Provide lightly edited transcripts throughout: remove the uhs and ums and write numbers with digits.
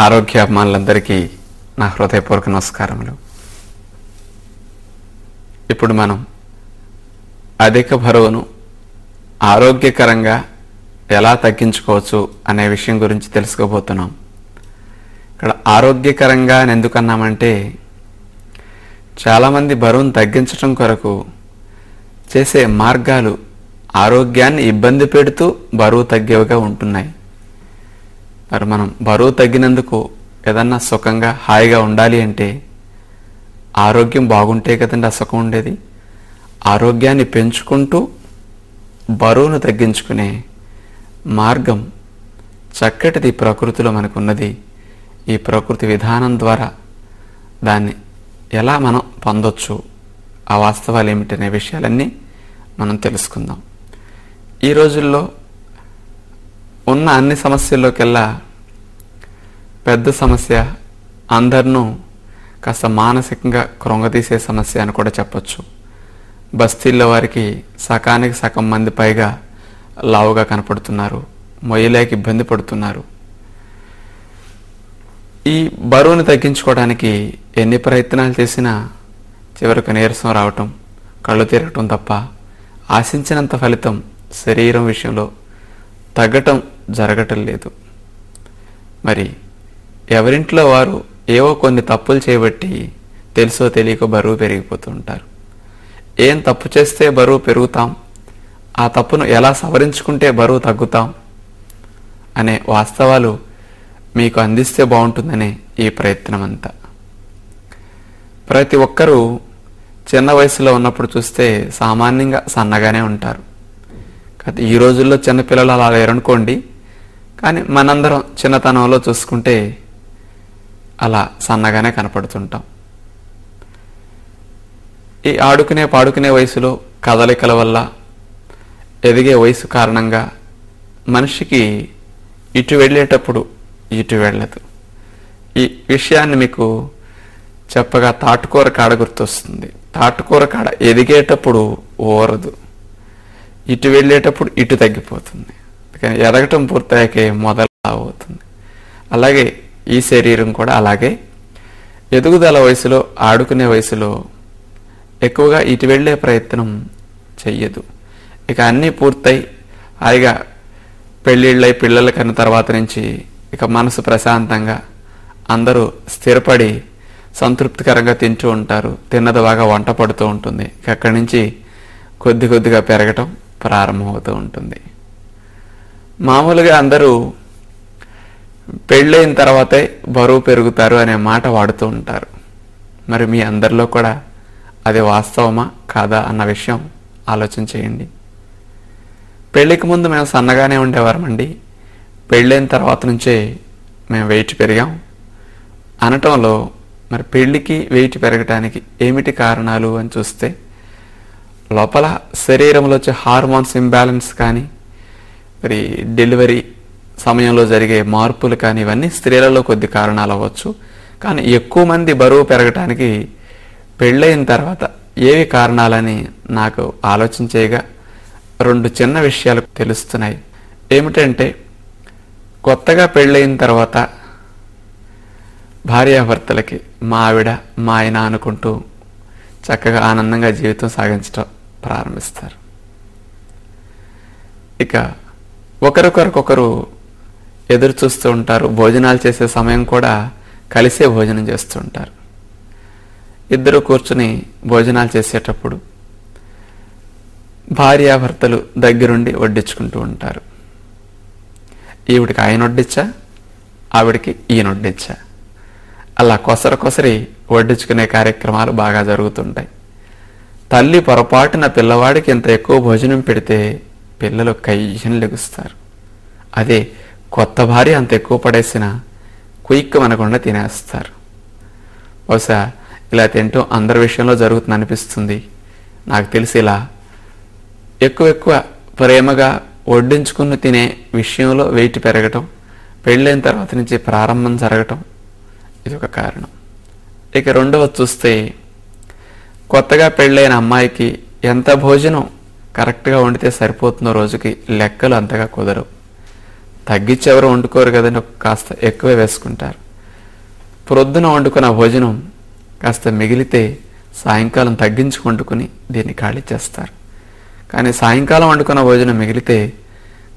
ఆరోగ్యాభిమానులందరికీ నా హృదయపూర్వక నమస్కారములు. ఇప్పుడు మనం అధిక బరువును ఆరోగ్యకరంగా ఎలా తగ్గించుకోవచ్చు అనే విషయం గురించి తెలుసుకోబోతున్నాం. ఇక్కడ ఆరోగ్యకరంగా అని ఎందుకన్నామంటే, చాలామంది బరువును తగ్గించడం కొరకు చేసే మార్గాలు ఆరోగ్యాన్ని ఇబ్బంది పెడుతూ బరువు తగ్గేవిగా ఉంటున్నాయి. మరి మనం బరువు తగ్గినందుకు ఏదన్నా సుఖంగా హాయిగా ఉండాలి అంటే ఆరోగ్యం బాగుంటే కదండి ఆ సుఖం ఉండేది. ఆరోగ్యాన్ని పెంచుకుంటూ బరువును తగ్గించుకునే మార్గం చక్కటిది ప్రకృతిలో మనకున్నది. ఈ ప్రకృతి విధానం ద్వారా దాన్ని ఎలా మనం పొందొచ్చు, ఆ వాస్తవాలు ఏమిటనే విషయాలన్నీ మనం తెలుసుకుందాం. ఈ రోజుల్లో ఉన్న అన్ని సమస్యల్లోకెల్లా పెద్ద సమస్య, అందరినూ కాస్త మానసికంగా కృంగదీసే సమస్య అని కూడా చెప్పచ్చు. బస్తీల్లో వారికి సకానికి సగం మంది పైగా లావుగా కనపడుతున్నారు, మొయ్యలేక ఇబ్బంది పడుతున్నారు. ఈ బరువును తగ్గించుకోవడానికి ఎన్ని ప్రయత్నాలు చేసినా చివరికి నీరసం రావటం, కళ్ళు తిరగటం తప్ప ఆశించినంత ఫలితం శరీరం విషయంలో తగ్గటం జరగటం లేదు. మరి ఎవరింట్లో వారు ఏవో కొన్ని తప్పులు చేయబట్టి తెలుసో తెలియక బరువు పెరిగిపోతూ ఉంటారు. ఏం తప్పు చేస్తే బరువు పెరుగుతాం, ఆ తప్పును ఎలా సవరించుకుంటే బరువు తగ్గుతాం అనే వాస్తవాలు మీకు అందిస్తే బాగుంటుందనే ఈ ప్రయత్నం అంతా. ప్రతి ఒక్కరూ చిన్న వయసులో ఉన్నప్పుడు చూస్తే సామాన్యంగా సన్నగానే ఉంటారు. ఈ రోజుల్లో చిన్నపిల్లలు అలా లేరనుకోండి, కానీ మనందరం చిన్నతనంలో చూసుకుంటే అలా సన్నగానే కనపడుతుంటాం. ఈ ఆడుకునే పాడుకునే వయసులో కదలికల వల్ల ఎదిగే వయసు కారణంగా మనిషికి ఇటు వెళ్ళేటప్పుడు ఇటు వెళ్ళదు. ఈ విషయాన్ని మీకు చెప్పగా తాటుకూర కాడ గుర్తొస్తుంది. తాటుకూర కాడ ఎదిగేటప్పుడు ఓరదు, ఇటు వెళ్ళేటప్పుడు ఇటు తగ్గిపోతుంది. కానీ ఎదగటం పూర్తయ్యాకే మొదలు అవుతుంది. అలాగే ఈ శరీరం కూడా అలాగే ఎదుగుదల వయసులో, ఆడుకునే వయసులో ఎక్కువగా ఇటు వెళ్ళే ప్రయత్నం చెయ్యదు. ఇక అన్నీ పూర్తయి హాయిగా పెళ్ళిళ్ళై పిల్లల కన్న తర్వాత నుంచి ఇక మనసు ప్రశాంతంగా అందరూ స్థిరపడి సంతృప్తికరంగా తింటూ ఉంటారు. తిన్నది బాగా వంట పడుతూ ఉంటుంది. ఇక అక్కడి నుంచి కొద్ది కొద్దిగా పెరగటం ప్రారంభమవుతూ ఉంటుంది. మామూలుగా అందరూ పెళ్ళైన తర్వాతే బరువు పెరుగుతారు అనే మాట వాడుతూ ఉంటారు. మరి మీ అందరిలో కూడా అది వాస్తవమా కాదా అన్న విషయం ఆలోచన చేయండి. పెళ్ళికి ముందు మేము సన్నగానే ఉండేవారమండి, పెళ్ళైన తర్వాత నుంచే మేము వెయిట్ పెరిగాం అనటంలో మరి పెళ్ళికి వెయిట్ పెరగటానికి ఏమిటి కారణాలు అని చూస్తే, లోపల శరీరంలో వచ్చే హార్మోన్స్ ఇంబ్యాలెన్స్ కానీ, మరి డెలివరీ సమయంలో జరిగే మార్పులు కానీ, ఇవన్నీ స్త్రీలలో కొద్ది కారణాలు అవ్వచ్చు. కానీ ఎక్కువ మంది బరువు పెరగటానికి పెళ్ళైన తర్వాత ఏవి కారణాలని నాకు ఆలోచన చేయగా 2 చిన్న విషయాలు తెలుస్తున్నాయి. ఏమిటంటే, కొత్తగా పెళ్ళైన తర్వాత భార్యాభర్తలకి మా ఆవిడ మా ఆయన అనుకుంటూ చక్కగా ఆనందంగా జీవితం సాగించడం ప్రారంభిస్తారు. ఇక ఒకరికొకరు ఎదురు చూస్తూ ఉంటారు. భోజనాలు చేసే సమయం కూడా కలిసే భోజనం చేస్తూ ఉంటారు. ఇద్దరు కూర్చుని భోజనాలు చేసేటప్పుడు భార్యాభర్తలు దగ్గరుండి వడ్డించుకుంటూ ఉంటారు. ఈవిడికి ఆయన వడ్డించా, ఆవిడికి ఈయన వడ్డించా, అలా కొసరి వడ్డించుకునే కార్యక్రమాలు బాగా జరుగుతుంటాయి. తల్లి పొరపాటున పిల్లవాడికి ఇంత ఎక్కువ భోజనం పెడితే పిల్లలు కయ్యని లెగుస్తారు. అదే కొత్త భార్య అంత ఎక్కువ పడేసినా కుయిక్కు మనకుండా తినేస్తారు. బహుశా ఇలా తింటూ అందరి విషయంలో జరుగుతుంది అనిపిస్తుంది. నాకు తెలిసి ఇలా ఎక్కువ ప్రేమగా వడ్డించుకుని తినే విషయంలో వెయిట్ పెరగటం పెళ్ళైన తర్వాత నుంచి ప్రారంభం జరగటం ఇది ఒక కారణం. ఇక రెండవది చూస్తే, కొత్తగా పెళ్ళైన అమ్మాయికి ఎంత భోజనం కరెక్ట్గా వండితే సరిపోతుందో రోజుకి లెక్కలు అంతగా కుదరవు. తగ్గించి ఎవరు వండుకోరు కదండి, కాస్త ఎక్కువే వేసుకుంటారు. ప్రొద్దున వండుకున్న భోజనం కాస్త మిగిలితే సాయంకాలం తగ్గించి వండుకుని దీన్ని ఖాళీ చేస్తారు. కానీ సాయంకాలం వండుకున్న భోజనం మిగిలితే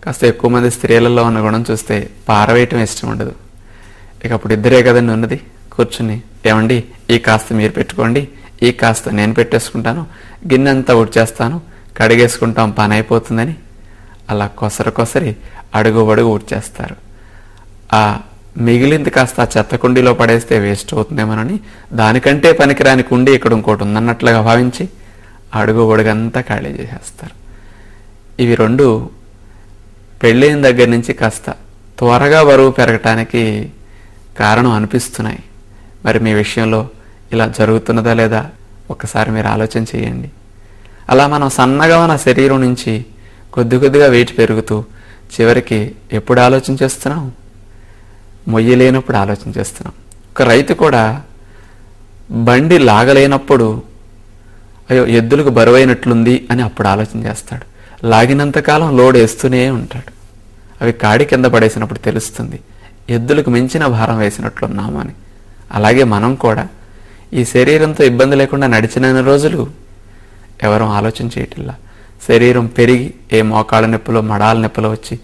కాస్త ఎక్కువ మంది స్త్రీలలో ఉన్న గుణం చూస్తే పారవేయటం ఇష్టం ఉండదు. ఇక అప్పుడు ఇద్దరే కదండి ఉన్నది, కూర్చుని ఏమండి ఈ కాస్త మీరు పెట్టుకోండి, ఈ కాస్త నేను పెట్టేసుకుంటాను, గిన్నె అంతా ఉడ్చేస్తాను, కడిగేసుకుంటాం, పని అయిపోతుందని అలా కొసరి అడుగు ఉడ్చేస్తారు. ఆ మిగిలింది కాస్త చెత్త కుండీలో పడేస్తే వేస్ట్ అవుతుందేమోనని దానికంటే పనికిరాని కుండీ ఇక్కడ ఇంకోటి ఉందన్నట్లుగా భావించి అడుగంతా ఖాళీ చేసేస్తారు. ఇవి రెండు పెళ్ళైన దగ్గర నుంచి కాస్త త్వరగా బరువు పెరగటానికి కారణం అనిపిస్తున్నాయి. మరి మీ విషయంలో ఇలా జరుగుతున్నదా లేదా ఒక్కసారి మీరు ఆలోచన చేయండి. అలా మనం సన్నగా ఉన్న శరీరం నుంచి కొద్దిగా వెయిట్ పెరుగుతూ చివరికి ఎప్పుడు ఆలోచన చేస్తున్నాం? మొయ్యలేనప్పుడు ఆలోచన చేస్తున్నాం. ఒక రైతు కూడా బండి లాగలేనప్పుడు అయ్యో ఎద్దులకు బరువైనట్లుంది అని అప్పుడు ఆలోచన చేస్తాడు. లాగినంతకాలం లోడ్ వేస్తూనే ఉంటాడు. అవి కాడి కింద పడేసినప్పుడు తెలుస్తుంది ఎద్దులకు మించిన భారం వేసినట్లున్నాము అని. అలాగే మనం కూడా ఈ శరీరంతో ఇబ్బంది లేకుండా నడిచిన రోజులు ఎవరూ ఆలోచన చేయటిల్లా. శరీరం పెరిగి ఏ మోకాళ్ళ నొప్పులో మడాల నొప్పులో వచ్చి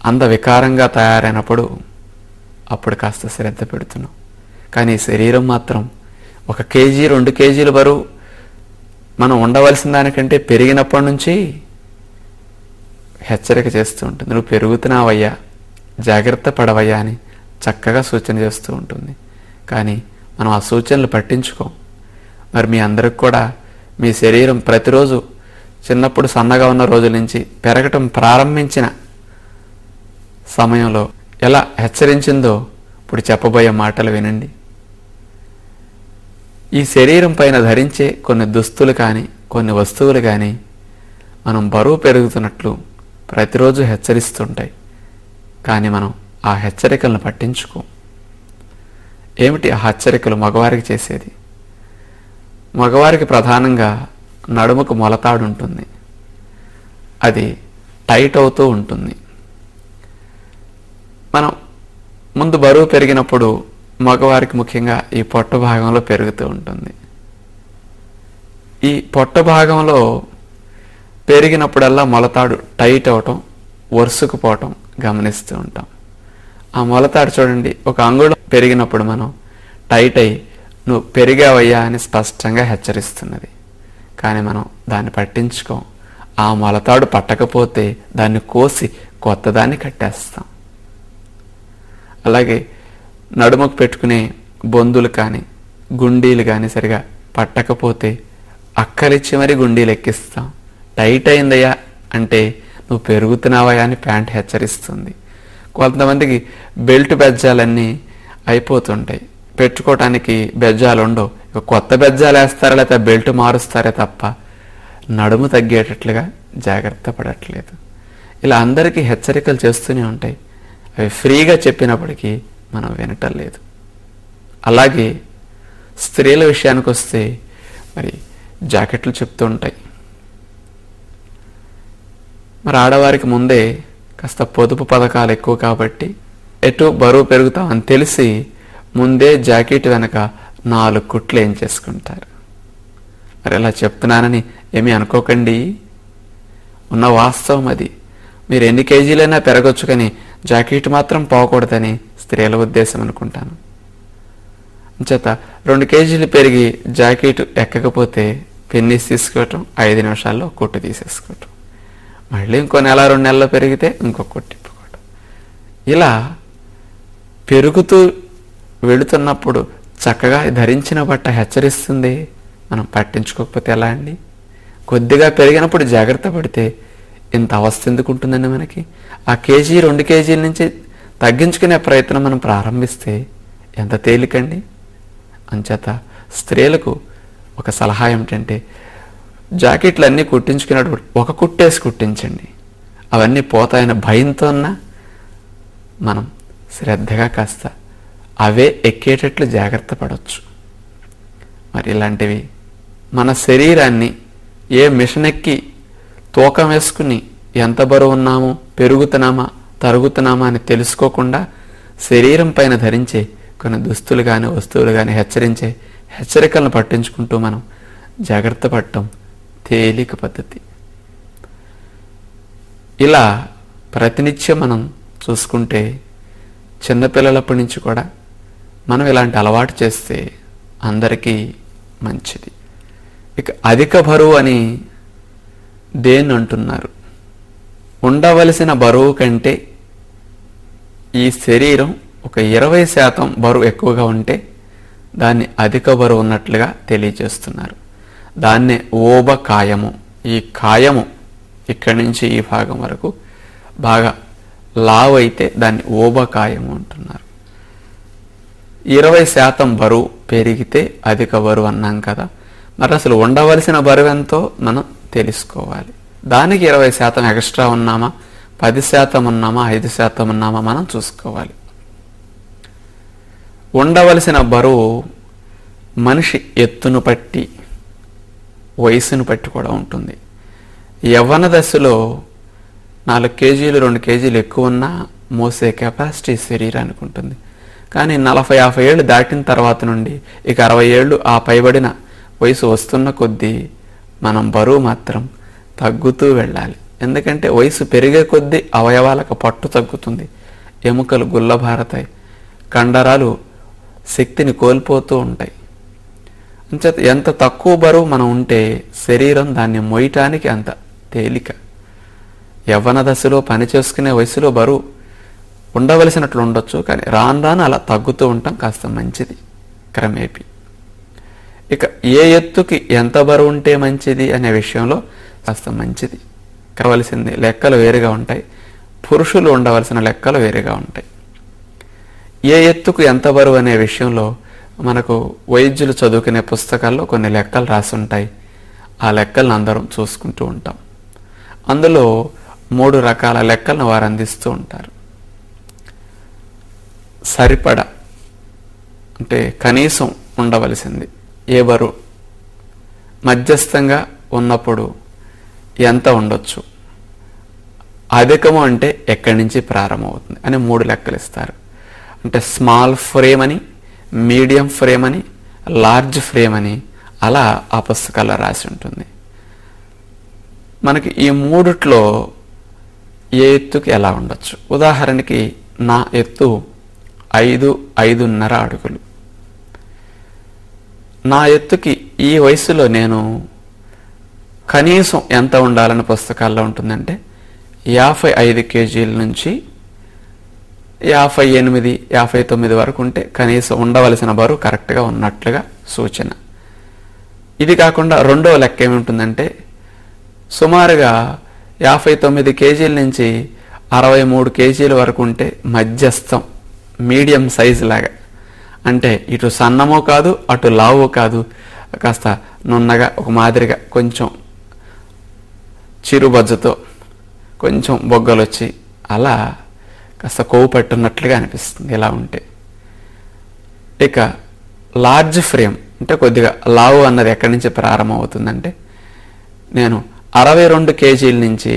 అంత వికారంగా తయారైనప్పుడు అప్పుడు కాస్త శ్రద్ధ పెడుతున్నాం. కానీ శరీరం మాత్రం 1 కేజీ 2 కేజీల బరువు మనం ఉండవలసిన దానికంటే పెరిగినప్పటి నుంచి హెచ్చరిక చేస్తూ ఉంటుంది. నువ్వు పెరుగుతున్నావయ్యా, జాగ్రత్త పడవయ్యా అని చక్కగా సూచన చేస్తూ ఉంటుంది. కానీ మనం ఆ సూచనలు పట్టించుకోం. మరి మీ అందరికి కూడా మీ శరీరం ప్రతిరోజు చిన్నప్పుడు సన్నగా ఉన్న రోజుల నుంచి పెరగటం ప్రారంభించిన సమయంలో ఎలా హెచ్చరించిందో ఇప్పుడు చెప్పబోయే మాటలు వినండి. ఈ శరీరం పైన ధరించే కొన్ని దుస్తులు కానీ కొన్ని వస్తువులు కానీ మనం బరువు పెరుగుతున్నట్లు ప్రతిరోజు హెచ్చరిస్తుంటాయి. కానీ మనం ఆ హెచ్చరికలను పట్టించుకోం. ఏమిటి ఆ హెచ్చరికలు మగవారికి చేసేది? మగవారికి ప్రధానంగా నడుముకు మొలతాడు ఉంటుంది, అది టైట్ అవుతూ ఉంటుంది. మనం ముందు బరువు పెరిగినప్పుడు మగవారికి ముఖ్యంగా ఈ పొట్ట భాగంలో పెరుగుతూ ఉంటుంది. ఈ పొట్ట భాగంలో పెరిగినప్పుడల్లా మొలతాడు టైట్ అవటం, వరుసుకుపోవటం గమనిస్తూ ఉంటాం. ఆ మొలతాడు చూడండి, 1 అంగుళం పెరిగినప్పుడు మనం టైట్ అయ్యి నువ్వు పెరిగావయ్యా అని స్పష్టంగా హెచ్చరిస్తున్నది. కానీ మనం దాన్ని పట్టించుకోం. ఆ మొలతాడు పట్టకపోతే దాన్ని కోసి కొత్తదాన్ని కట్టేస్తాం. అలాగే నడుముకు పెట్టుకునే బొందులు కానీ గుండీలు కానీ సరిగా పట్టకపోతే అక్కలిచ్చి మరీ గుండీలు ఎక్కిస్తాం. టైట్ అయిందయ్యా అంటే నువ్వు పెరుగుతున్నావయ్యా అని ప్యాంట్ హెచ్చరిస్తుంది. కొంతమందికి బెల్ట్ బెజ్జాలన్నీ అయిపోతుంటాయి, పెట్టుకోవటానికి బెజ్జాలు ఉండవు. కొత్త బెజ్జాలు వేస్తారా లేకపోతే బెల్ట్ మారుస్తారే తప్ప నడుము తగ్గేటట్లుగా జాగ్రత్త పడట్లేదు. ఇలా అందరికీ హెచ్చరికలు చేస్తూనే ఉంటాయి. అవి ఫ్రీగా చెప్పినప్పటికీ మనం వినటం లేదు. అలాగే స్త్రీల విషయానికి వస్తే మరి జాకెట్లు చెప్తూ ఉంటాయి. మరి ఆడవారికి ముందే కాస్త పొదుపు పథకాలు ఎక్కువ కాబట్టి ఎటు బరువు పెరుగుతామని తెలిసి ముందే జాకెట్ వెనక 4 కుట్లు ఏం చేసుకుంటారు. మరి అలా చెప్తున్నానని ఏమీ అనుకోకండి, ఉన్న వాస్తవం అది. మీరు ఎన్ని కేజీలైనా పెరగొచ్చు, కానీ జాకెట్ మాత్రం పోకూడదని స్త్రీల ఉద్దేశం అనుకుంటాను. అంచేత 2 కేజీలు పెరిగి జాకెట్ ఎక్కకపోతే పెన్నీస్ తీసుకోవటం, 5 నిమిషాల్లో కుట్టు తీసేసుకోవటం, మళ్ళీ ఇంకో నెల 2 నెలలు పెరిగితే ఇంకో కుట్టు ఇప్పుకోవటం. ఇలా పెరుగుతూ వెళుతున్నప్పుడు చక్కగా ధరించిన బట్ట హెచ్చరిస్తుంది, మనం పట్టించుకోకపోతే ఎలా అండి? కొద్దిగా పెరిగినప్పుడు జాగ్రత్త పడితే ఇంత అవస్థ ఎందుకు ఉంటుందండి మనకి? ఆ కేజీ 2 కేజీల నుంచి తగ్గించుకునే ప్రయత్నం మనం ప్రారంభిస్తే ఎంత తేలికండి. అంచేత స్త్రీలకు ఒక సలహా ఏమిటంటే జాకెట్లు అన్నీ కుట్టించుకునేటప్పుడు 1 కుట్టేసి కుట్టించండి. అవన్నీ పోతాయన్న భయంతోన్నా మనం శ్రద్ధగా కాస్త అవే ఎక్కేటట్లు జాగ్రత్త పడవచ్చు. మరి ఇలాంటివి మన శరీరాన్ని ఏ మిషన్ ఎక్కి తూకం వేసుకుని ఎంత బరువు ఉన్నామో, పెరుగుతున్నామా తరుగుతున్నామా అని తెలుసుకోకుండా శరీరం పైన ధరించే కొన్ని దుస్తులు కానీ వస్తువులు కానీ హెచ్చరించే హెచ్చరికలను పట్టించుకుంటూ మనం జాగ్రత్త పడటం తేలిక పద్ధతి. ఇలా ప్రతినిత్యం మనం చూసుకుంటే చిన్నపిల్లలప్పటి నుంచి కూడా మనం ఇలాంటి అలవాటు చేస్తే అందరికీ మంచిది. ఇక అధిక బరువు అని దేన్ని అంటున్నారు? ఉండవలసిన బరువు కంటే ఈ శరీరం ఒక 20% బరువు ఎక్కువగా ఉంటే దాన్ని అధిక బరువు ఉన్నట్లుగా తెలియజేస్తున్నారు. దాన్నే ఊబకాయము. ఈ కాయము ఇక్కడి నుంచి ఈ భాగం వరకు బాగా లావు అయితే దాన్ని ఊబకాయము అంటున్నారు. 20% బరువు పెరిగితే అధిక బరువు అన్నాం కదా. మరి అసలు ఉండవలసిన బరువు ఎంతో మనం తెలుసుకోవాలి. దానికి 20% ఎక్స్ట్రా ఉన్నామా, 10% ఉన్నామా, 5% ఉన్నామా మనం చూసుకోవాలి. ఉండవలసిన బరువు మనిషి ఎత్తును బట్టి వయసును బట్టి కూడా ఉంటుంది. యవ్వన దశలో 4 కేజీలు 2 కేజీలు ఎక్కువ ఉన్నా మోసే కెపాసిటీ శరీరానికి ఉంటుంది. కానీ 40-50 ఏళ్ళు దాటిన తర్వాత నుండి ఇక 60 ఏళ్ళు ఆ పైబడిన వయసు వస్తున్న కొద్దీ మనం బరువు మాత్రం తగ్గుతూ వెళ్ళాలి. ఎందుకంటే వయసు పెరిగే కొద్దీ అవయవాలకు పట్టు తగ్గుతుంది, ఎముకలు గుల్లబారతాయి, కండరాలు శక్తిని కోల్పోతూ ఉంటాయి. అంచేత ఎంత తక్కువ బరువు మనం ఉంటే శరీరం దాన్ని మోయటానికి అంత తేలిక. యవ్వన దశలో పని చేసుకునే వయసులో బరువు ఉండవలసినట్లు ఉండొచ్చు, కానీ రాను రాను అలా తగ్గుతూ ఉంటాం, కాస్త మంచిది క్రమేపీ. ఇక ఏ ఎత్తుకి ఎంత బరువు ఉంటే మంచిది అనే విషయంలో కాస్త మంచిది కావలసింది లెక్కలు వేరుగా ఉంటాయి. పురుషులు ఉండవలసిన లెక్కలు వేరుగా ఉంటాయి. ఏ ఎత్తుకు ఎంత బరువు అనే విషయంలో మనకు వైద్యులు చదువుకునే పుస్తకాల్లో కొన్ని లెక్కలు రాసి ఉంటాయి. ఆ లెక్కలను అందరం చూసుకుంటూ ఉంటాం. అందులో 3 రకాల లెక్కలను వారు అందిస్తూ ఉంటారు. సరిపడ అంటే కనీసం ఉండవలసింది ఏ బరువు, మధ్యస్థంగా ఉన్నప్పుడు ఎంత ఉండొచ్చు, అధికము అంటే ఎక్కడి నుంచి ప్రారంభమవుతుంది అని 3 లెక్కలు ఇస్తారు. అంటే స్మాల్ ఫ్రేమ్ అని, మీడియం ఫ్రేమ్ అని, లార్జ్ ఫ్రేమ్ అని అలా ఆ పుస్తకాల్లో రాసి ఉంటుంది. మనకి ఈ 3లో ఏ ఎత్తుకి ఎలా ఉండొచ్చు. ఉదాహరణకి నా ఎత్తు 5-5.5 అడుగులు. నా ఎత్తుకి ఈ వయసులో నేను కనీసం ఎంత ఉండాలని పుస్తకాల్లో ఉంటుందంటే 55 కేజీల నుంచి 58-59 వరకు ఉంటే కనీసం ఉండవలసిన బరువు కరెక్ట్గా ఉన్నట్లుగా సూచన. ఇది కాకుండా రెండవ లెక్క ఏముంటుందంటే సుమారుగా 59 కేజీల నుంచి 63 కేజీల వరకు ఉంటే మధ్యస్థం, మీడియం సైజు లాగా. అంటే ఇటు సన్నమో కాదు అటు లావు కాదు, కాస్త నున్నగా ఒక మాదిరిగా కొంచెం చిరుబజ్జతో కొంచెం బొగ్గలు వచ్చి అలా కాస్త కొవ్వు పట్టున్నట్లుగా అనిపిస్తుంది ఇలా ఉంటే. ఇక లార్జ్ ఫ్రేమ్ అంటే కొద్దిగా లావు అన్నది ఎక్కడి నుంచి ప్రారంభం అవుతుందంటే నేను 62 కేజీల నుంచి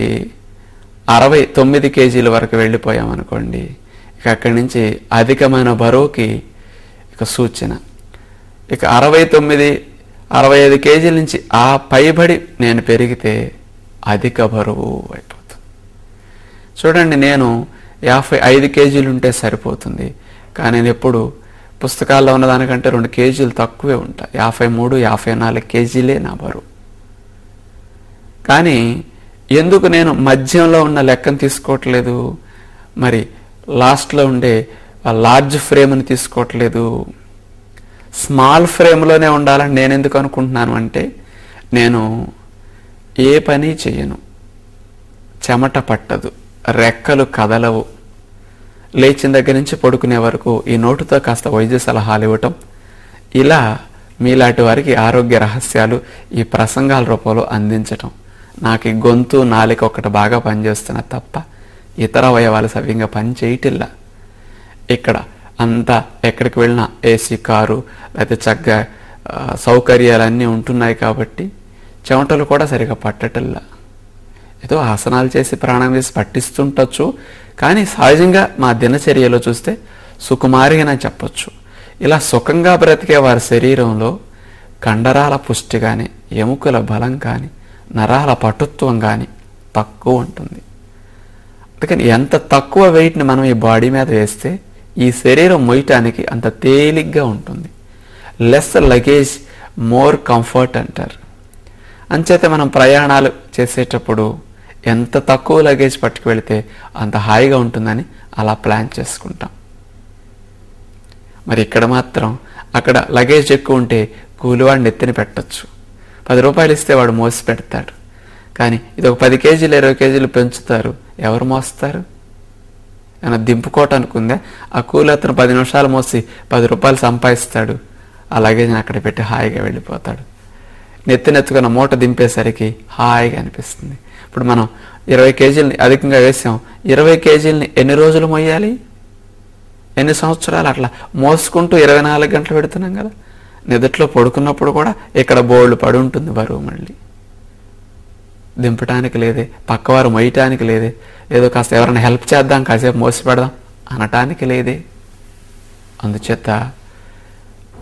69 కేజీల వరకు వెళ్ళిపోయామనుకోండి, ఇక అక్కడి నుంచి అధికమైన బరువుకి ఇక సూచన. ఇక 69-65 కేజీల నుంచి ఆ పైబడి నేను పెరిగితే అధిక బరువు అయిపోతుంది. చూడండి, నేను 55 కేజీలు ఉంటే సరిపోతుంది, కానీ నేను ఎప్పుడు పుస్తకాల్లో ఉన్నదానికంటే 2 కేజీలు తక్కువే ఉంటా. 53-54 కేజీలే నా బరువు. కానీ ఎందుకు నేను మధ్యంలో ఉన్న లెక్కను తీసుకోవట్లేదు, మరి లాస్ట్లో ఉండే లార్జ్ ఫ్రేమ్ని తీసుకోవట్లేదు, స్మాల్ ఫ్రేమ్లోనే ఉండాలని నేను ఎందుకు అనుకుంటున్నాను అంటే నేను ఏ పని చేయను, చెమట పట్టదు, రెక్కలు కదలవు, లేచిన దగ్గర నుంచి పడుకునే వరకు ఈ నోటుతో కాస్త వైద్య సలహాలు ఇవ్వటం, ఇలా మీలాంటి వారికి ఆరోగ్య రహస్యాలు ఈ ప్రసంగాల రూపంలో అందించటం. నాకు ఈ గొంతు నాలిక ఒకటి బాగా పనిచేస్తున్నా తప్ప ఇతర అవయవాలు సవ్యంగా పని చేయటిల్లా. ఇక్కడ అంతా ఎక్కడికి వెళ్ళినా ఏసీ కారు లేకపోతే చక్కగా సౌకర్యాలన్నీ ఉంటున్నాయి కాబట్టి చెమటలు కూడా సరిగా పట్టటల్లా. ఏదో ఆసనాలు చేసి ప్రాణం చేసి పట్టిస్తుంటచ్చు, కానీ సహజంగా మా దినచర్యలో చూస్తే సుకుమారిగానే చెప్పచ్చు. ఇలా సుఖంగా బ్రతికే వారి శరీరంలో కండరాల పుష్టి కానీ, ఎముకల బలం కానీ, నరాల పటుత్వం కానీ తక్కువ ఉంటుంది. అందుకని ఎంత తక్కువ వెయిట్ని మనం ఈ బాడీ మీద వేస్తే ఈ శరీరం మోయటానికి అంత తేలిగ్గా ఉంటుంది. లెస్ లగేజ్ మోర్ కంఫర్ట్ అంటారు. అంచేత మనం ప్రయాణాలు చేసేటప్పుడు ఎంత తక్కువ లగేజ్ పట్టుకు వెళితే అంత హాయిగా ఉంటుందని అలా ప్లాన్ చేసుకుంటాం. మరి ఇక్కడ మాత్రం అక్కడ లగేజ్ ఎక్కువ ఉంటే కూలివాడిని ఎత్తిని పెట్టచ్చు. 10 రూపాయలు ఇస్తే వాడు మోసి పెడతాడు. కానీ ఇది ఒక 10 కేజీలు 20 కేజీలు పెంచుతారు, ఎవరు మోస్తారు? ఏమైనా దింపుకోవటానికి ఉందా? ఆ కూలి అతను 10 నిమిషాలు మోసి 10 రూపాయలు సంపాదిస్తాడు. అలాగే నేను అక్కడ పెట్టి హాయిగా వెళ్ళిపోతాడు. నెత్తినెత్తుకున్న మూట దింపేసరికి హాయిగా అనిపిస్తుంది. ఇప్పుడు మనం 20 కేజీలని అధికంగా వేసాం. 20 కేజీలని ఎన్ని రోజులు మోయాలి? ఎన్ని సంవత్సరాలు? అట్లా మోసుకుంటూ 24 గంటలు పెడుతున్నాం కదా. నిదట్లో పడుకున్నప్పుడు కూడా ఇక్కడ బోళ్ళు పడి ఉంటుంది బరువు. మళ్ళీ దింపటానికి లేదే, పక్కవారు మొయ్యటానికి లేదే, ఏదో కాస్త ఎవరైనా హెల్ప్ చేద్దాం, కాసేపు మోసి పెడదాం అనటానికి లేదే. అందుచేత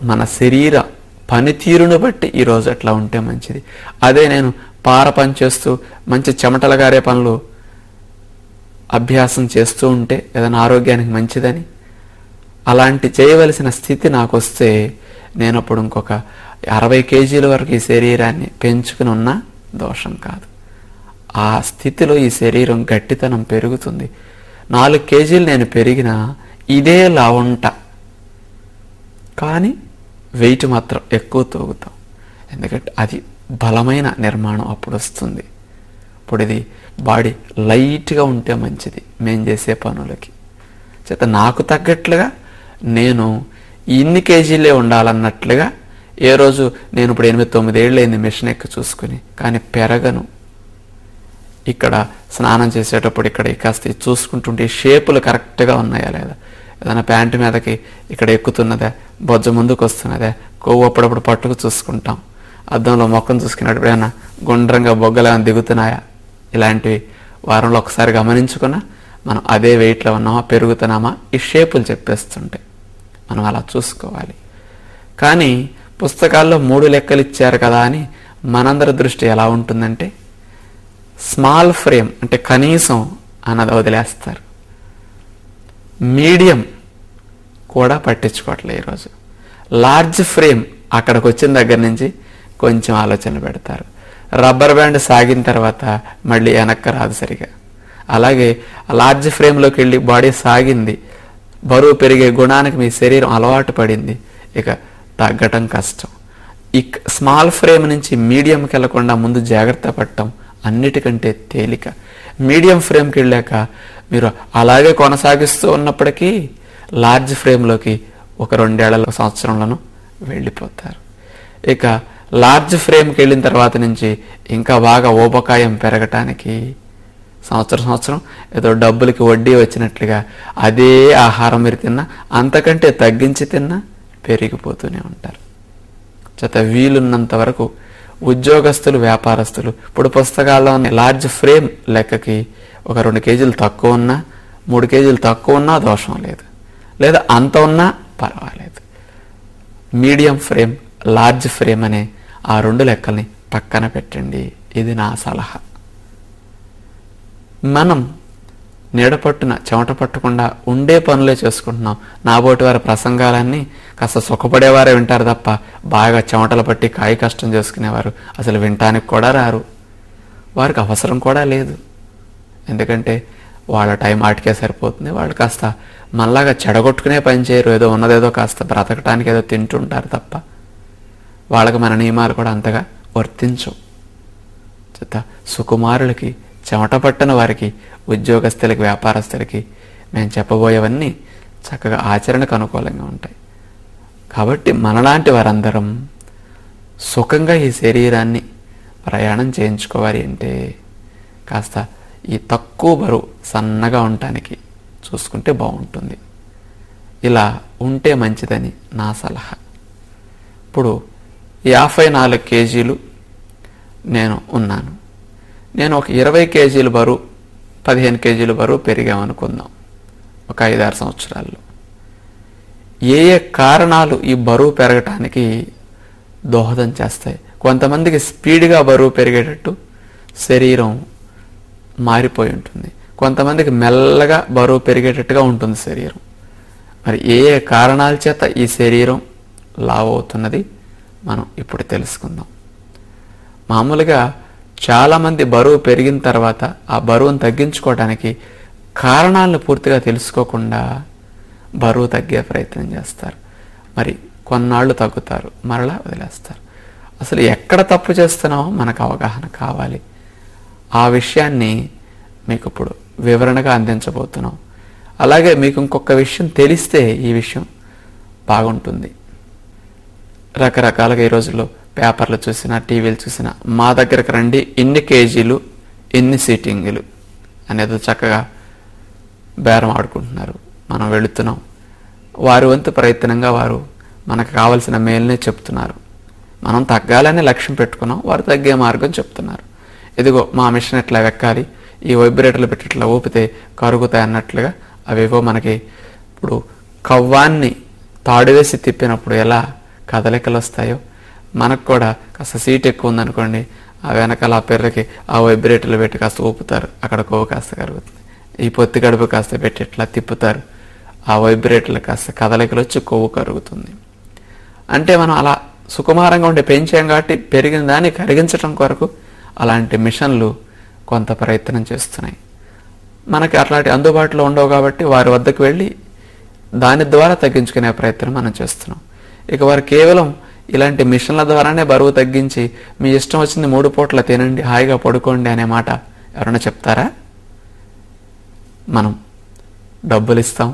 మన శరీర పనితీరును బట్టి ఈరోజు అట్లా ఉంటే మంచిది. అదే నేను పార పని చేస్తూ మంచి చెమటలు గారే పనులు అభ్యాసం చేస్తూ ఉంటే ఏదైనా ఆరోగ్యానికి మంచిదని అలాంటి చేయవలసిన స్థితి నాకు వస్తే నేను అప్పుడు ఇంకొక 60 కేజీల వరకు ఈ శరీరాన్ని పెంచుకుని ఉన్నా దోషం కాదు. ఆ స్థితిలో ఈ శరీరం గట్టితనం పెరుగుతుంది. 4 కేజీలు నేను పెరిగినా ఇదేలా ఉంటా, కానీ వెయిట్ మాత్రం ఎక్కువ తూగుతాం. ఎందుకంటే అది బలమైన నిర్మాణం అప్పుడు వస్తుంది. ఇప్పుడు ఇది బాడీ లైట్గా ఉంటే మంచిది మేం చేసే పనులకి. చేత నాకు తగ్గట్లుగా నేను ఇన్ని కేజీలే ఉండాలన్నట్లుగా ఏ రోజు నేను ఇప్పుడు 8-9 ఏళ్ళు అయింది మిషన్ ఎక్కి చూసుకుని, కానీ పెరగను. ఇక్కడ స్నానం చేసేటప్పుడు ఇక్కడ కాస్త చూసుకుంటుంటే షేపులు కరెక్ట్గా ఉన్నాయా లేదా, ఏదైనా ప్యాంటు మీదకి ఇక్కడ ఎక్కుతున్నదా, బొజ్జ ముందుకు వస్తున్నదా, కొవ్వు అప్పుడప్పుడు పట్టుకు చూసుకుంటాం. అద్దంలో మొక్కను చూసుకున్నప్పుడు ఏమైనా గుండ్రంగా బొగ్గలు ఏమైనా దిగుతున్నాయా, ఇలాంటివి వారంలో ఒకసారి గమనించుకున్నా మనం అదే వెయిట్లో ఉన్నామా, పెరుగుతున్నామా, ఈ షేపులు చెప్పేస్తుంటాయి. మనం అలా చూసుకోవాలి. కానీ పుస్తకాల్లో 3 లెక్కలు ఇచ్చారు కదా అని మనందరి దృష్టి ఎలా ఉంటుందంటే స్మాల్ ఫ్రేమ్ అంటే కనీసం అన్నది వదిలేస్తారు. మీడియం కూడా పట్టించుకోవట్లేదు ఈరోజు. లార్జ్ ఫ్రేమ్ అక్కడికి వచ్చిన దగ్గర నుంచి కొంచెం ఆలోచన పెడతారు. రబ్బర్ బ్యాండ్ సాగిన తర్వాత మళ్ళీ వెనక్కి రాదు సరిగా. అలాగే లార్జ్ ఫ్రేమ్లోకి వెళ్ళి బాడీ సాగింది, బరువు పెరిగే గుణానికి మీ శరీరం అలవాటు పడింది, ఇక తగ్గటం కష్టం. ఈ స్మాల్ ఫ్రేమ్ నుంచి మీడియంకి వెళ్లకుండా ముందు జాగ్రత్త పడటం అన్నిటికంటే తేలిక. మీడియం ఫ్రేమ్కి వెళ్ళాక మీరు అలాగే కొనసాగిస్తూ ఉన్నప్పటికీ లార్జ్ ఫ్రేమ్లోకి ఒక 2 ఏళ్ల సంవత్సరంలోనూ వెళ్ళిపోతారు. ఇక లార్జ్ ఫ్రేమ్కి వెళ్ళిన తర్వాత నుంచి ఇంకా బాగా ఊబకాయం పెరగటానికి సంవత్సరం ఏదో డబ్బులకి వడ్డీ వచ్చినట్లుగా అదే ఆహారం మీరు తిన్నా అంతకంటే తగ్గించి తిన్నా పెరిగిపోతూనే ఉంటారు. చేత వీలున్నంత వరకు ఉద్యోగస్తులు, వ్యాపారస్తులు ఇప్పుడు పుస్తకాల్లో లార్జ్ ఫ్రేమ్ లెక్కకి ఒక 2 కేజీలు తక్కువ ఉన్నా, 3 కేజీలు తక్కువ ఉన్నా దోషం లేదు, లేదా అంత ఉన్నా పర్వాలేదు. మీడియం ఫ్రేమ్, లార్జ్ ఫ్రేమ్ అనే ఆ 2 లెక్కల్ని పక్కన పెట్టండి. ఇది నా సలహా. మనం నీడపట్టున చెమట పట్టకుండా ఉండే పనులే చేసుకుంటున్నాం. నాబోటి వారి ప్రసంగాలన్నీ కాస్త సుఖపడేవారే వింటారు తప్ప బాగా చెమటలు పట్టి కాయ కష్టం చేసుకునేవారు అసలు వినటానికి కూడా రారు. వారికి అవసరం కూడా లేదు. ఎందుకంటే వాళ్ళ టైం ఆటికే సరిపోతుంది. వాళ్ళు కాస్త మనలాగా చెడగొట్టుకునే పని చేయరు. ఏదో ఉన్నదేదో కాస్త బ్రతకటానికి ఏదో తింటుంటారు తప్ప వాళ్ళకి మన నియమాలు కూడా అంతగా వర్తించవు. చేత సుకుమారులకి, చెమట పట్టని వారికి, ఉద్యోగస్తులకి, వ్యాపారస్తులకి మేము చెప్పబోయేవన్నీ చక్కగా ఆచరణకు అనుకూలంగా ఉంటాయి. కాబట్టి మనలాంటి వారందరం సుఖంగా ఈ శరీరాన్ని ప్రయాణం చేయించుకోవాలి అంటే కాస్త ఈ తక్కువ బరువు సన్నగా ఉండటానికి చూసుకుంటే బాగుంటుంది. ఇలా ఉంటే మంచిదని నా సలహా. ఇప్పుడు 54 కేజీలు నేను ఉన్నాను. నేను ఒక 20 కేజీలు బరువు, 15 కేజీలు బరువు పెరిగామనుకుందాం ఒక 5-6 సంవత్సరాల్లో. ఏ ఏ కారణాలు ఈ బరువు పెరగటానికి దోహదం చేస్తాయి. కొంతమందికి స్పీడ్గా బరువు పెరిగేటట్టు శరీరం మారిపోయి ఉంటుంది, కొంతమందికి మెల్లగా బరువు పెరిగేటట్టుగా ఉంటుంది శరీరం. మరి ఏ ఏ కారణాల చేత ఈ శరీరం లావు అవుతున్నది మనం ఇప్పుడు తెలుసుకుందాం. మామూలుగా చాలామంది బరువు పెరిగిన తర్వాత ఆ బరువును తగ్గించుకోవడానికి కారణాలను పూర్తిగా తెలుసుకోకుండా బరువు తగ్గే ప్రయత్నం చేస్తారు. మరి కొన్నాళ్ళు తగ్గుతారు, మరలా వదిలేస్తారు. అసలు ఎక్కడ తప్పు చేస్తున్నామో మనకు అవగాహన కావాలి. ఆ విషయాన్ని మీకు ఇప్పుడు వివరణగా అందించబోతున్నాం. అలాగే మీకు ఇంకొక విషయం తెలిస్తే ఈ విషయం బాగుంటుంది. రకరకాలుగా ఈ రోజుల్లో పేపర్లు చూసినా టీవీలు చూసినా మా దగ్గరకు రండి, ఇన్ని కేజీలు ఇన్ని సీటింగులు అనేది చక్కగా బేరం ఆడుకుంటున్నారు. మనం వెళుతున్నాం, వారి వంతు ప్రయత్నంగా వారు మనకు కావలసిన మేలునే చెప్తున్నారు. మనం తగ్గాలనే లక్ష్యం పెట్టుకున్నాం, వారు తగ్గే మార్గం చెప్తున్నారు. ఇదిగో మా మిషన్ ఎట్లా వెక్కాలి, ఈ వైబ్రేటర్లు పెట్టి ఇట్లా ఊపితే కరుగుతాయి అన్నట్లుగా అవేవో మనకి ఇప్పుడు కవ్వాన్ని తాడు వేసి తిప్పినప్పుడు ఎలా కదలికలు వస్తాయో మనకు కూడా కాస్త సీట్ ఎక్కువ ఉందనుకోండి, ఆ వెనకాల ఆ పెర్రకి ఆ వైబ్రేటర్లు పెట్టి కాస్త ఊపుతారు, అక్కడ కొవ్వు కాస్త కరుగుతుంది. ఈ పొత్తి గడుపు కాస్త పెట్టి ఇట్లా తిప్పుతారు, ఆ వైబ్రేటర్లు కాస్త కదలికలు వచ్చి కొవ్వు కరుగుతుంది. అంటే మనం అలా సుకుమారంగా ఉండే పెంచాం కాబట్టి పెరిగిన దాన్ని కరిగించడం కొరకు అలాంటి మిషన్లు కొంత ప్రయత్నం చేస్తున్నాయి. మనకి అట్లాంటి అందుబాటులో ఉండవు కాబట్టి వారి వద్దకు వెళ్ళి దాని ద్వారా తగ్గించుకునే ప్రయత్నం మనం చేస్తున్నాం. ఇక వారు కేవలం ఇలాంటి మిషన్ల ద్వారానే బరువు తగ్గించి మీ ఇష్టం వచ్చింది 3 పూట్ల తినండి, హాయిగా పడుకోండి అనే మాట ఎవరైనా చెప్తారా? మనం డబ్బులు ఇస్తాం,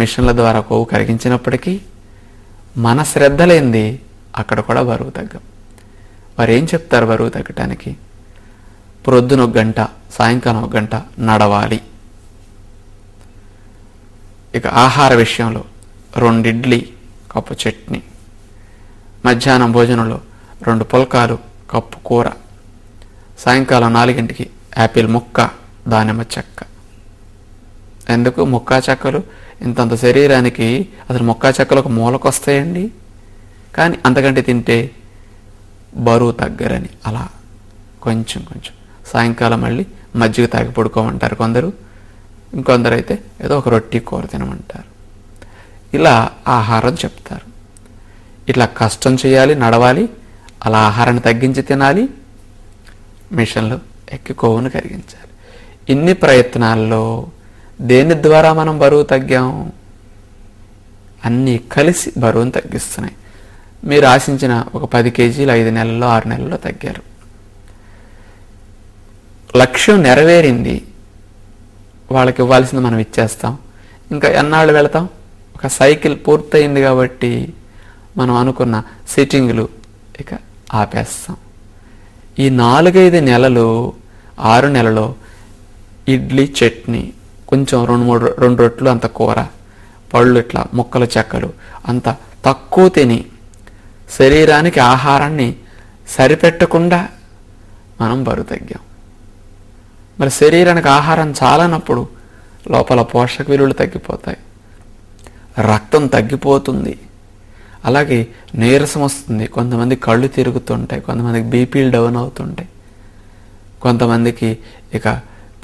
మిషన్ల ద్వారా కొవ్వు కరిగించినప్పటికీ మన శ్రద్ధ లేనిది అక్కడ కూడా బరువు తగ్గం. వారు ఏం చెప్తారు బరువు తగ్గటానికి? ప్రొద్దున 1 గంట, సాయంకాలం 1 గంట నడవాలి. ఇక ఆహార విషయంలో 2 ఇడ్లీ, కప్పు చట్నీ, మధ్యాహ్నం భోజనంలో 2 పుల్కాలు, కప్పు కూర, సాయంకాలం 4 యాపిల్ ముక్క, దానిమ్మ చెక్క. ఎందుకు ముక్కా చెక్కలు? ఇంతంత శరీరానికి అసలు ముక్కా చెక్కలు ఒక మూలకు వస్తాయండి, కానీ అంతకంటే తింటే బరువు తగ్గరని అలా కొంచెం కొంచెం. సాయంకాలం మళ్ళీ మజ్జిగ తాగి పడుకోమంటారు కొందరు, ఇంకొందరు అయితే ఏదో ఒక రొట్టి కూర తినమంటారు. ఇలా ఆహారం చెప్తారు. ఇట్లా కష్టం చేయాలి, నడవాలి, అలా ఆహారాన్ని తగ్గించి తినాలి, మిషన్లు ఎక్కి కొవ్వును కరిగించాలి. ఇన్ని ప్రయత్నాల్లో దేని ద్వారా మనం బరువు తగ్గాం? అన్నీ కలిసి బరువును తగ్గిస్తున్నాయి. మీరు ఆశించిన ఒక 10 కేజీలు 5 నెలల్లో 6 నెలల్లో తగ్గారు. లక్ష్యం నెరవేరింది, వాళ్ళకి ఇవ్వాల్సింది మనం ఇచ్చేస్తాం. ఇంకా ఎన్నాళ్ళు వెళతాం? ఒక సైకిల్ పూర్తయింది కాబట్టి మనం అనుకున్న సిట్టింగ్లు ఇక ఆపేస్తాం. ఈ 4-5 నెలలు 6 నెలలో ఇడ్లీ చట్నీ, కొంచెం 2 రొట్లు అంత కూర, పళ్ళు ఇట్లా ముక్కలు చెక్కలు అంత తక్కువ తిని శరీరానికి ఆహారాన్ని సరిపెట్టకుండా మనం బరువు తగ్గాం. మరి శరీరానికి ఆహారం చాలనప్పుడు లోపల పోషక విలువలు తగ్గిపోతాయి, రక్తం తగ్గిపోతుంది, అలాగే నీరసం వస్తుంది, కొంతమంది కళ్ళు తిరుగుతుంటాయి, కొంతమందికి బీపీలు డౌన్ అవుతుంటాయి, కొంతమందికి ఇక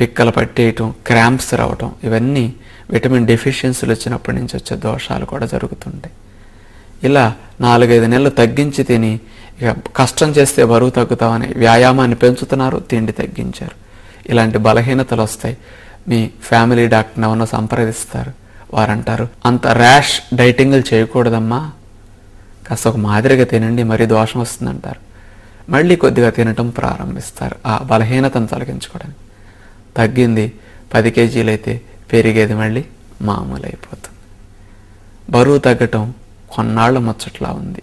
పిక్కలు పట్టేయటం, క్రాంప్స్ రావటం, ఇవన్నీ విటమిన్ డెఫిషియన్సీలు వచ్చినప్పటి నుంచి వచ్చే దోషాలు కూడా జరుగుతుంటాయి. ఇలా 4-5 నెలలు తగ్గించి తిని ఇక కష్టం చేస్తే బరువు తగ్గుతామని వ్యాయామాన్ని పెంచుతున్నారు, తిండి తగ్గించారు. ఇలాంటి బలహీనతలు వస్తాయి. మీ ఫ్యామిలీ డాక్టర్ని ఎవరినో సంప్రదిస్తారు, వారంటారు అంత ర్యాష్ డైటింగ్లు చేయకూడదమ్మా, కాస్త ఒక మాదిరిగా తినండి, మరీ దోషం వస్తుందంటారు. మళ్ళీ కొద్దిగా తినటం ప్రారంభిస్తారు ఆ బలహీనతను తొలగించుకోవడానికి. తగ్గింది 10 కేజీలు అయితే పెరిగేది మళ్ళీ మామూలు అయిపోతుంది. బరువు తగ్గటం కొన్నాళ్ళు ముచ్చట్లా ఉంది.